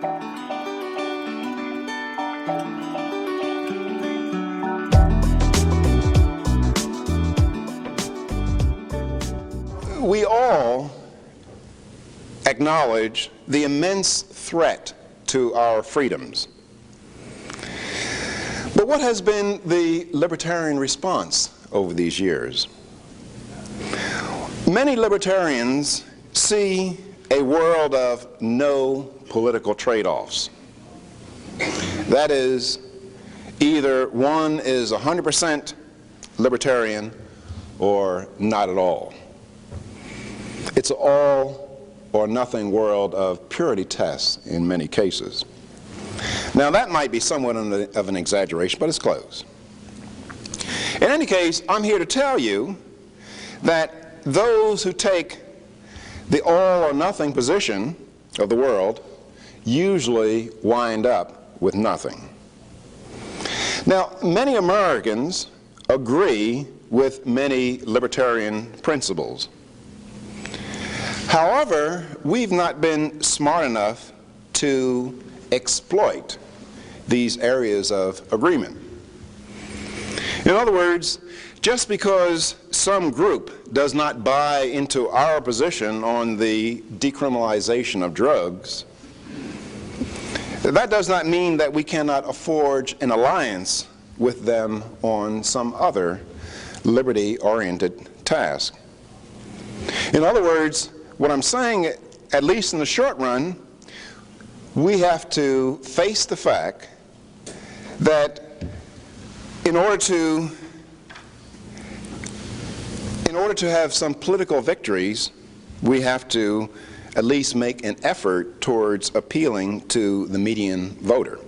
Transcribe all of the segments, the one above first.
We all acknowledge the immense threat to our freedoms. But what has been the libertarian response over these years? Many libertarians see a world of no political trade-offs. That is, either one is 100% libertarian or not at all. It's an all or nothing world of purity tests in many cases. Now that might be somewhat of an exaggeration, but it's close. In any case, I'm here to tell you that those who take the all or nothing position of the world usually wind up with nothing. Now, many Americans agree with many libertarian principles. However, we've not been smart enough to exploit these areas of agreement. In other words, just because some group does not buy into our position on the decriminalization of drugs, that does not mean that we cannot forge an alliance with them on some other liberty-oriented task. In other words, what I'm saying, at least in the short run, we have to face the fact that in order to have some political victories, we have to at least make an effort towards appealing to the median voter.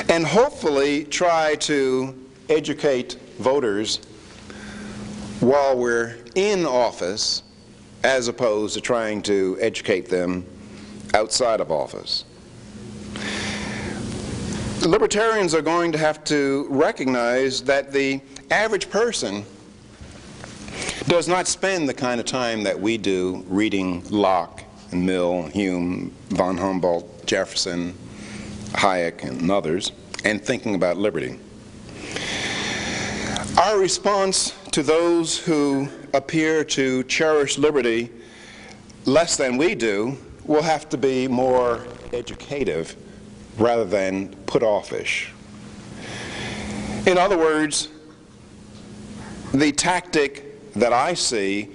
And hopefully try to educate voters while we're in office, as opposed to trying to educate them outside of office. The libertarians are going to have to recognize that the average person does not spend the kind of time that we do reading Locke and Mill, Hume, von Humboldt, Jefferson, Hayek, and others, and thinking about liberty. Our response to those who appear to cherish liberty less than we do will have to be more educative rather than put-offish. In other words, the tactic that I see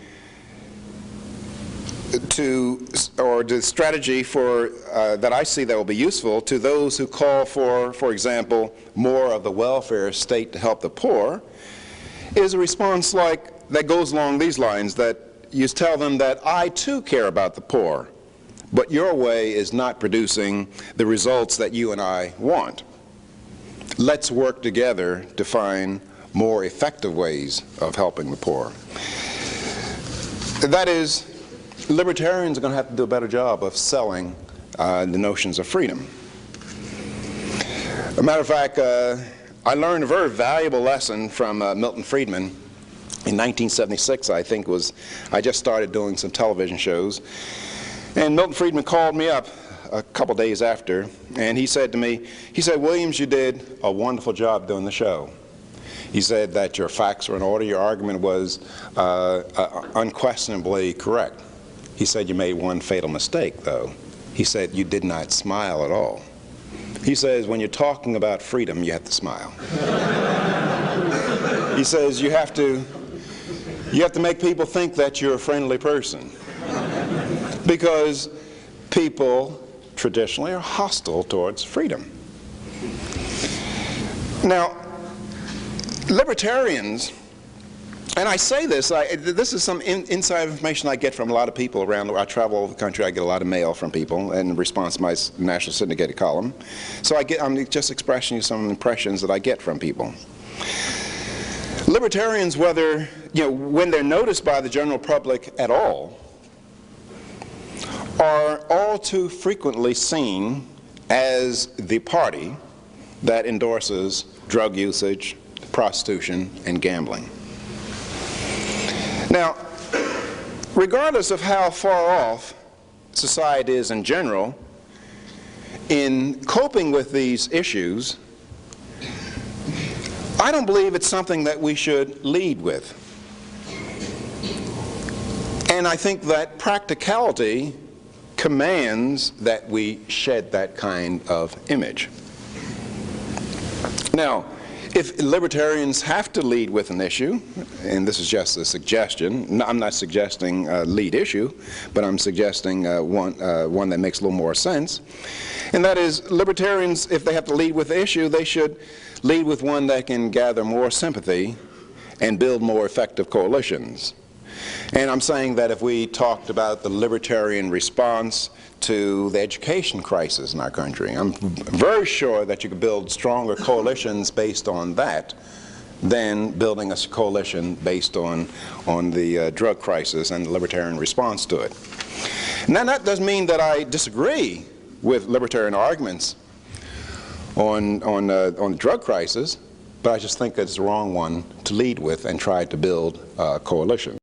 or the strategy that I see that will be useful to those who call for example, more of the welfare state to help the poor, is a response that goes along these lines, that you tell them that I too care about the poor, but your way is not producing the results that you and I want. Let's work together to find more effective ways of helping the poor. That is, libertarians are going to have to do a better job of selling the notions of freedom. As a matter of fact, I learned a very valuable lesson from Milton Friedman in 1976, I think I just started doing some television shows. And Milton Friedman called me up a couple days after, and he said to me, he said, "Williams, you did a wonderful job doing the show." He said that your facts were in order, your argument was unquestionably correct. He said you made one fatal mistake, though. He said you did not smile at all. He says when you're talking about freedom, you have to smile. He says you have to make people think that you're a friendly person, because people traditionally are hostile towards freedom. Now, libertarians, and I say this, this is some inside information I get from a lot of people around. I travel all over the country, I get a lot of mail from people in response to my national syndicated column. So I'm just expressing you some impressions that I get from people. Libertarians, whether, when they're noticed by the general public at all, are all too frequently seen as the party that endorses drug usage, prostitution, and gambling. Now, regardless of how far off society is in general, in coping with these issues, I don't believe it's something that we should lead with. And I think that practicality commands that we shed that kind of image. Now, if libertarians have to lead with an issue, and this is just a suggestion, I'm not suggesting a lead issue, but I'm suggesting one that makes a little more sense, and that is libertarians, if they have to lead with the issue, they should lead with one that can gather more sympathy and build more effective coalitions. And I'm saying that if we talked about the libertarian response to the education crisis in our country, I'm very sure that you could build stronger coalitions based on that than building a coalition based on the drug crisis and the libertarian response to it. Now, that doesn't mean that I disagree with libertarian arguments on the drug crisis, but I just think it's the wrong one to lead with and try to build a coalition.